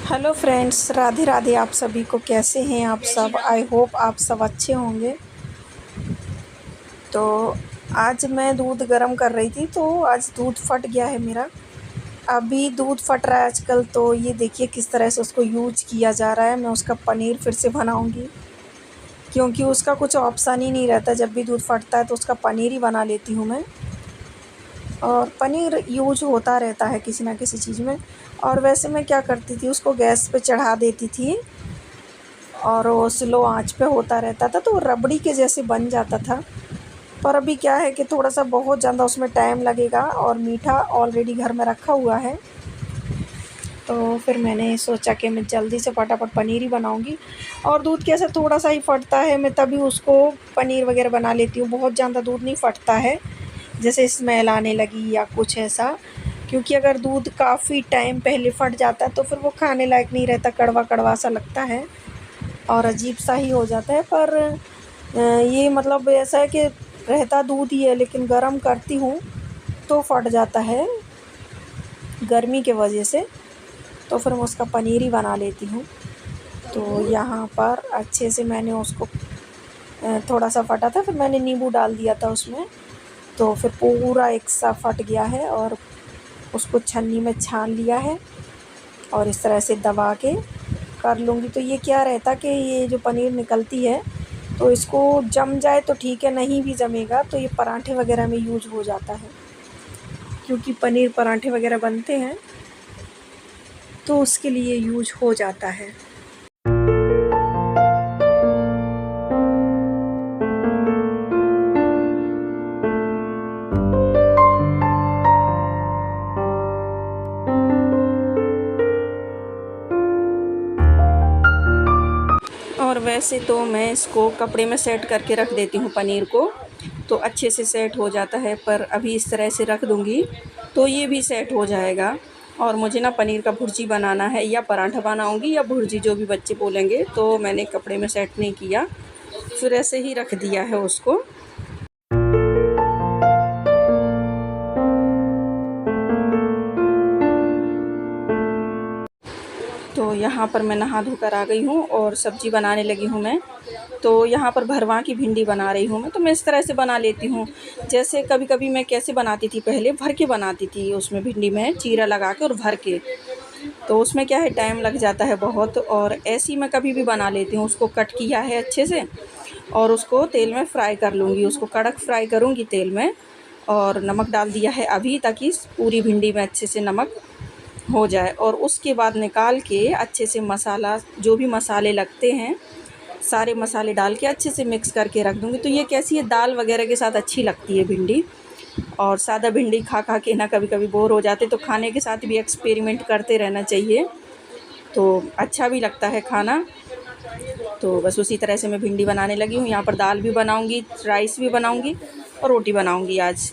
Hello friends, Radhe Radhe. आप सभी को कैसे हैं आप सब? आई होप आप सब अच्छे होंगे। तो आज मैं दूध गर्म कर रही थी, तो आज दूध फट गया है मेरा। अभी दूध फट रहा है आजकल, तो ये देखिए किस तरह से उसको यूज किया जा रहा है। मैं उसका पनीर फिर से बनाऊंगी, क्योंकि उसका कुछ ऑप्शन ही नहीं रहता। जब भी दूध फटता है तो उसका पनीर ही बना लेती हूँ मैं। और पनीर यूज होता रहता है किसी ना किसी चीज़ में। और वैसे मैं क्या करती थी, उसको गैस पे चढ़ा देती थी और वो स्लो आंच पे होता रहता था, तो वो रबड़ी के जैसे बन जाता था। पर अभी क्या है कि थोड़ा सा बहुत ज़्यादा उसमें टाइम लगेगा, और मीठा ऑलरेडी घर में रखा हुआ है। तो फिर मैंने सोचा कि मैं जल्दी से फटाफट पनीर ही बनाऊंगी। और दूध कैसे थोड़ा सा ही फटता है, मैं तभी उसको पनीर वगैरह बना लेती हूँ। बहुत ज़्यादा दूध नहीं फटता है, जैसे स्मेल आने लगी या कुछ ऐसा। क्योंकि अगर दूध काफ़ी टाइम पहले फट जाता है तो फिर वो खाने लायक नहीं रहता, कड़वा कड़वा सा लगता है और अजीब सा ही हो जाता है। पर ये मतलब ऐसा है कि रहता दूध ही है, लेकिन गर्म करती हूँ तो फट जाता है गर्मी के वजह से। तो फिर मैं उसका पनीर ही बना लेती हूँ। तो यहाँ पर अच्छे से मैंने उसको थोड़ा सा फटा था, फिर मैंने नींबू डाल दिया था उसमें, तो फिर पूरा एक सा फट गया है। और उसको छन्नी में छान लिया है और इस तरह से दबा के कर लूँगी। तो ये क्या रहता कि ये जो पनीर निकलती है, तो इसको जम जाए तो ठीक है, नहीं भी जमेगा तो ये पराठे वगैरह में यूज हो जाता है। क्योंकि पनीर पराठे वगैरह बनते हैं तो उसके लिए यूज हो जाता है। और वैसे तो मैं इसको कपड़े में सेट करके रख देती हूँ पनीर को, तो अच्छे से सेट हो जाता है। पर अभी इस तरह से रख दूँगी तो ये भी सेट हो जाएगा। और मुझे ना पनीर का भुर्जी बनाना है, या पराठा बनाऊँगी या भुर्जी, जो भी बच्चे बोलेंगे। तो मैंने कपड़े में सेट नहीं किया, फिर ऐसे ही रख दिया है उसको। तो यहाँ पर मैं नहा धोकर आ गई हूँ और सब्ज़ी बनाने लगी हूँ मैं। तो यहाँ पर भरवा की भिंडी बना रही हूँ मैं। तो मैं इस तरह से बना लेती हूँ, जैसे कभी-कभी मैं कैसे बनाती थी, पहले भर के बनाती थी। उसमें भिंडी में चीरा लगा के और भर के, तो उसमें क्या है टाइम लग जाता है बहुत। और ऐसी मैं कभी भी बना लेती हूँ। उसको कट किया है अच्छे से और उसको तेल में फ्राई कर लूँगी, उसको कड़क फ्राई करूँगी तेल में। और नमक डाल दिया है अभी, ताकि पूरी भिंडी में अच्छे से नमक हो जाए। और उसके बाद निकाल के अच्छे से मसाला, जो भी मसाले लगते हैं सारे मसाले डाल के अच्छे से मिक्स करके रख दूँगी। तो ये कैसी है, दाल वगैरह के साथ अच्छी लगती है भिंडी। और सादा भिंडी खा खा के ना कभी-कभी बोर हो जाते, तो खाने के साथ भी एक्सपेरिमेंट करते रहना चाहिए, तो अच्छा भी लगता है खाना। तो बस उसी तरह से मैं भिंडी बनाने लगी हूँ। यहाँ पर दाल भी बनाऊँगी, राइस भी बनाऊँगी और रोटी बनाऊँगी आज।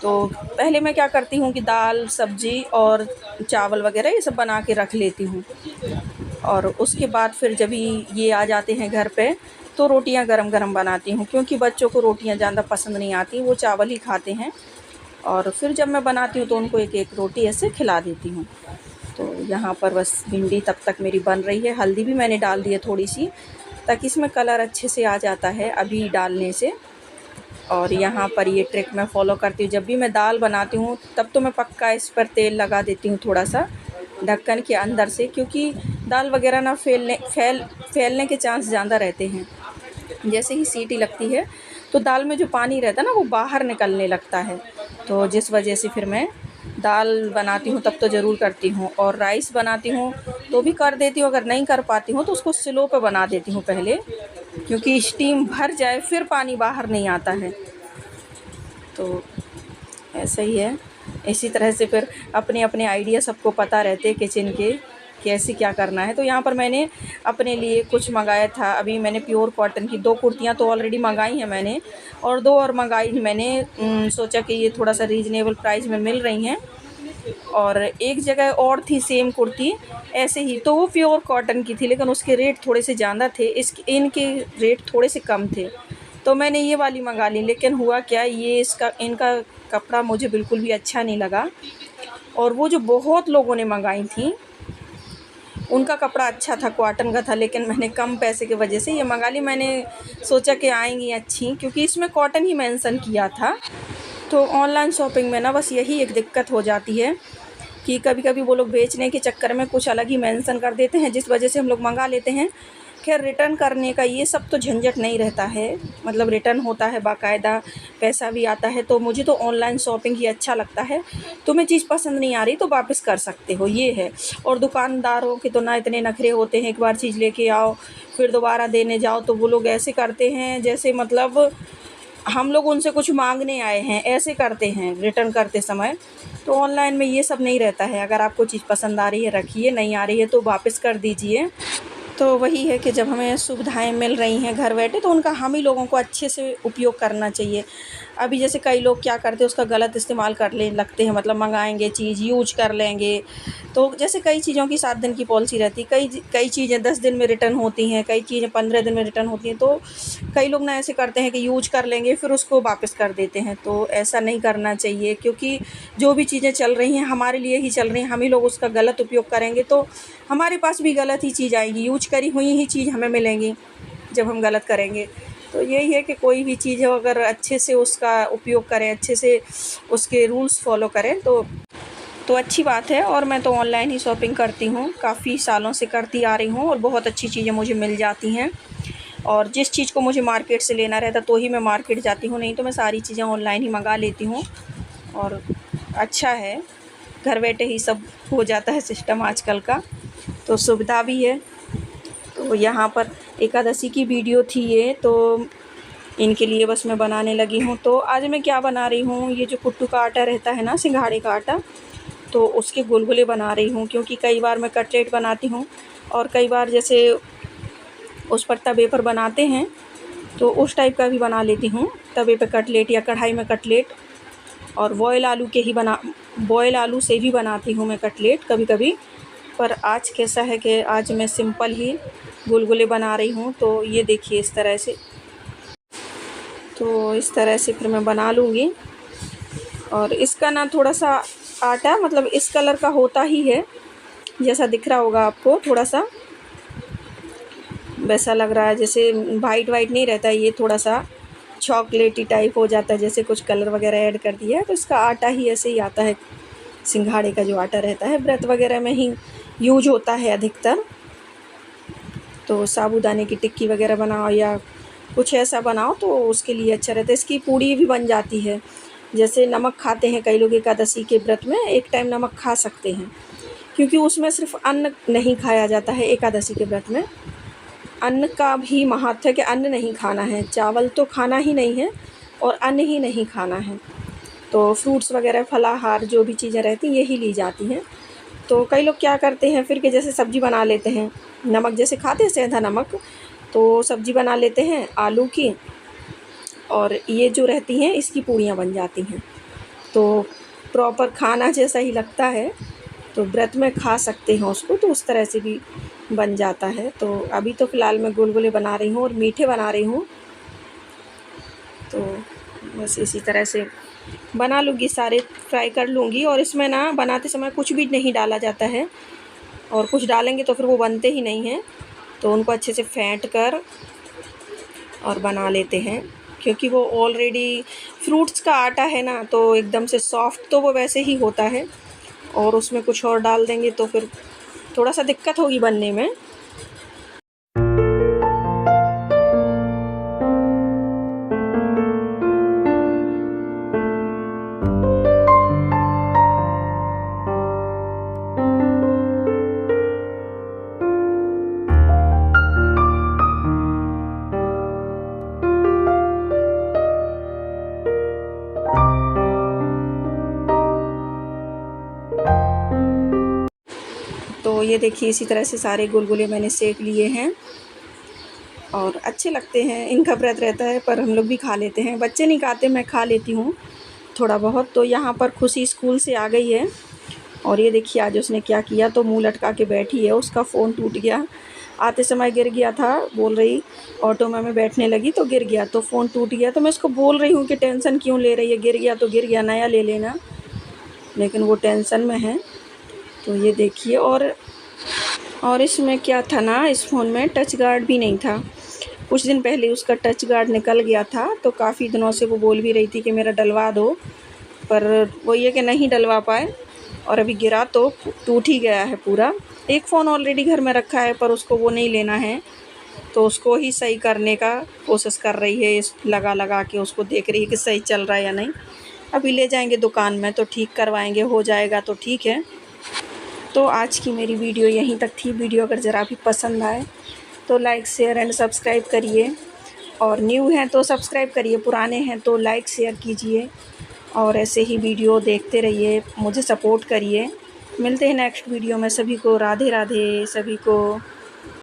तो पहले मैं क्या करती हूँ कि दाल, सब्ज़ी और चावल वगैरह ये सब बना के रख लेती हूँ। और उसके बाद फिर जब ये आ जाते हैं घर पे, तो रोटियां गरम-गरम बनाती हूँ, क्योंकि बच्चों को रोटियां ज़्यादा पसंद नहीं आती, वो चावल ही खाते हैं। और फिर जब मैं बनाती हूँ तो उनको एक-एक रोटी ऐसे खिला देती हूँ। तो यहाँ पर बस भिंडी तब तक मेरी बन रही है। हल्दी भी मैंने डाल दी है थोड़ी-सी, ताकि इसमें कलर अच्छे से आ जाता है अभी डालने से। और यहाँ पर ये ट्रिक मैं फ़ॉलो करती हूँ, जब भी मैं दाल बनाती हूँ तब तो मैं पक्का इस पर तेल लगा देती हूँ थोड़ा-सा ढक्कन के अंदर से, क्योंकि दाल वगैरह ना फैलने के चांस ज़्यादा रहते हैं। जैसे ही सीटी लगती है तो दाल में जो पानी रहता है ना, वो बाहर निकलने लगता है। तो जिस वजह से फिर मैं दाल बनाती हूँ तब तो ज़रूर करती हूँ। और राइस बनाती हूँ तो भी कर देती हूँ, अगर नहीं कर पाती हूँ तो उसको स्लो पे बना देती हूँ पहले, क्योंकि स्टीम भर जाए फिर पानी बाहर नहीं आता है। तो ऐसा ही है। इसी तरह से फिर अपने-अपने आइडिया सबको पता रहते हैं किचन के, कैसे क्या करना है। तो यहाँ पर मैंने अपने लिए कुछ मँगाया था। अभी मैंने प्योर कॉटन की 2 कुर्तियाँ तो ऑलरेडी मँगाई हैं मैंने, और 2 और मँगाई मैंने। सोचा कि ये थोड़ा-सा रीज़नेबल प्राइस में मिल रही हैं। और एक जगह और थी सेम कुर्ती ऐसे ही, तो वो प्योर कॉटन की थी, लेकिन उसके रेट थोड़े से ज़्यादा थे, इनके रेट थोड़े से कम थे। तो मैंने ये वाली मँगा ली। लेकिन हुआ क्या, ये इनका कपड़ा मुझे बिल्कुल भी अच्छा नहीं लगा। और वो जो बहुत लोगों ने मँगाई थी, उनका कपड़ा अच्छा था, कॉटन का था, लेकिन मैंने कम पैसे की वजह से ये मंगा ली। मैंने सोचा कि आएंगी अच्छी, क्योंकि इसमें कॉटन ही मेंशन किया था। तो ऑनलाइन शॉपिंग में ना बस यही एक दिक्कत हो जाती है कि कभी कभी वो लोग बेचने के चक्कर में कुछ अलग ही मेंशन कर देते हैं, जिस वजह से हम लोग मंगा लेते हैं। खैर, रिटर्न करने का ये सब तो झंझट नहीं रहता है, मतलब रिटर्न होता है बाकायदा, पैसा भी आता है। तो मुझे तो ऑनलाइन शॉपिंग ही अच्छा लगता है। तुम्हें चीज़ पसंद नहीं आ रही तो वापस कर सकते हो, ये है। और दुकानदारों के तो ना इतने नखरे होते हैं, एक बार चीज़ लेके आओ फिर दोबारा देने जाओ तो वो लोग ऐसे करते हैं जैसे मतलब हम लोग उनसे कुछ मांगने आए हैं, ऐसे करते हैं रिटर्न करते समय। तो ऑनलाइन में ये सब नहीं रहता है, अगर आपको चीज़ पसंद आ रही है रखिए, नहीं आ रही है तो वापस कर दीजिए। तो वही है कि जब हमें सुविधाएं मिल रही हैं घर बैठे, तो उनका हम ही लोगों को अच्छे से उपयोग करना चाहिए। अभी जैसे कई लोग क्या करते हैं, उसका गलत इस्तेमाल करने लगते हैं, मतलब मंगाएंगे चीज़, यूज कर लेंगे। तो जैसे कई चीज़ों की 7 दिन की पॉलिसी रहती है, कई चीज़ें 10 दिन में रिटर्न होती हैं, कई चीज़ें 15 दिन में रिटर्न होती हैं। तो कई लोग ना ऐसे करते हैं कि यूज कर लेंगे फिर उसको वापस कर देते हैं। तो ऐसा नहीं करना चाहिए, क्योंकि जो भी चीज़ें चल रही हैं हमारे लिए ही चल रही हैं। हम ही लोग उसका गलत उपयोग करेंगे तो हमारे पास भी गलत ही चीज़ आएगी, यूज करी हुई ही चीज़ हमें मिलेंगी जब हम गलत करेंगे। तो यही है कि कोई भी चीज़ हो अगर अच्छे से उसका उपयोग करें, अच्छे से उसके रूल्स फॉलो करें तो अच्छी बात है। और मैं तो ऑनलाइन ही शॉपिंग करती हूँ, काफ़ी सालों से करती आ रही हूँ और बहुत अच्छी चीज़ें मुझे मिल जाती हैं। और जिस चीज़ को मुझे मार्केट से लेना रहता तो ही मैं मार्केट जाती हूँ, नहीं तो मैं सारी चीज़ें ऑनलाइन ही मंगा लेती हूँ। और अच्छा है, घर बैठे ही सब हो जाता है सिस्टम आजकल का, तो सुविधा भी है। तो यहाँ पर एकादशी की वीडियो थी ये, तो इनके लिए बस मैं बनाने लगी हूँ। तो आज मैं क्या बना रही हूँ, ये जो कुट्टू का आटा रहता है ना, सिंघाड़े का आटा, तो उसके गुलगुले बना रही हूँ। क्योंकि कई बार मैं कटलेट बनाती हूँ और कई बार जैसे उस पर तवे पर बनाते हैं तो उस टाइप का भी बना लेती हूँ, तवे पे कटलेट या कढ़ाई में कटलेट। और बॉयल आलू से भी बनाती हूँ मैं कटलेट कभी कभी। पर आज कैसा है कि आज मैं सिंपल ही गुलगुले बना रही हूँ। तो ये देखिए इस तरह से, तो इस तरह से फिर मैं बना लूँगी। और इसका ना थोड़ा सा आटा मतलब इस कलर का होता ही है, जैसा दिख रहा होगा आपको, थोड़ा सा वैसा लग रहा है, जैसे वाइट वाइट नहीं रहता है, ये थोड़ा सा चॉकलेटी टाइप हो जाता है, जैसे कुछ कलर वगैरह ऐड कर दिया है। तो इसका आटा ही ऐसे ही आता है, सिंघाड़े का जो आटा रहता है व्रत वगैरह में ही यूज होता है अधिकतर। तो साबूदाने की टिक्की वगैरह बनाओ या कुछ ऐसा बनाओ तो उसके लिए अच्छा रहता है। इसकी पूड़ी भी बन जाती है, जैसे नमक खाते हैं कई लोग एकादशी के व्रत में, एक टाइम नमक खा सकते हैं, क्योंकि उसमें सिर्फ अन्न नहीं खाया जाता है एकादशी के व्रत में। अन्न का भी महत्व है कि अन्न नहीं खाना है, चावल तो खाना ही नहीं है और अन्न ही नहीं खाना है। तो फ्रूट्स वगैरह, फलाहार, जो भी चीज़ें रहती हैं यही ली जाती हैं। तो कई लोग क्या करते हैं फिर कि जैसे सब्ज़ी बना लेते हैं, नमक जैसे खाते हैं सेंधा नमक, तो सब्ज़ी बना लेते हैं आलू की, और ये जो रहती हैं इसकी पूड़ियाँ बन जाती हैं। तो प्रॉपर खाना जैसा ही लगता है, तो व्रत में खा सकते हैं उसको, तो उस तरह से भी बन जाता है। तो अभी तो फ़िलहाल मैं गुलगुले बना रही हूँ और मीठे बना रही हूँ। तो बस इसी तरह से बना लूँगी, सारे फ्राई कर लूँगी। और इसमें ना बनाते समय कुछ भी नहीं डाला जाता है, और कुछ डालेंगे तो फिर वो बनते ही नहीं हैं। तो उनको अच्छे से फेंट कर और बना लेते हैं, क्योंकि वो ऑलरेडी फ्रूट्स का आटा है ना, तो एकदम से सॉफ्ट तो वो वैसे ही होता है, और उसमें कुछ और डाल देंगे तो फिर थोड़ा सा दिक्कत होगी बनने में। तो ये देखिए इसी तरह से सारे गुलगुले मैंने सेक लिए हैं और अच्छे लगते हैं। इनका व्रत रहता है पर हम लोग भी खा लेते हैं, बच्चे नहीं खाते, मैं खा लेती हूँ थोड़ा बहुत। तो यहाँ पर खुशी स्कूल से आ गई है और ये देखिए आज उसने क्या किया, तो मुंह लटका के बैठी है, उसका फ़ोन टूट गया, आते समय गिर गया था। बोल रही ऑटो में मैं बैठने लगी तो गिर गया, तो फ़ोन टूट गया। तो मैं इसको बोल रही हूँ कि टेंशन क्यों ले रही है, गिर गया तो गिर गया, नया ले लेना, लेकिन वो टेंशन में है। तो ये देखिए, और और इसमें क्या था ना, इस फ़ोन में टच गार्ड भी नहीं था। कुछ दिन पहले उसका टच गार्ड निकल गया था, तो काफ़ी दिनों से वो बोल भी रही थी कि मेरा डलवा दो, पर वो ये कि नहीं डलवा पाए और अभी गिरा तो टूट ही गया है पूरा। एक फ़ोन ऑलरेडी घर में रखा है पर उसको वो नहीं लेना है, तो उसको ही सही करने का कोशिश कर रही है। इस लगा के उसको देख रही है कि सही चल रहा है या नहीं। अभी ले जाएंगे दुकान में तो ठीक करवाएंगे, हो जाएगा तो ठीक है। तो आज की मेरी वीडियो यहीं तक थी। वीडियो अगर ज़रा भी पसंद आए तो लाइक शेयर एंड सब्सक्राइब करिए, और न्यू हैं तो सब्सक्राइब करिए, पुराने हैं तो लाइक शेयर कीजिए, और ऐसे ही वीडियो देखते रहिए, मुझे सपोर्ट करिए। मिलते हैं नेक्स्ट वीडियो में। सभी को राधे राधे, सभी को।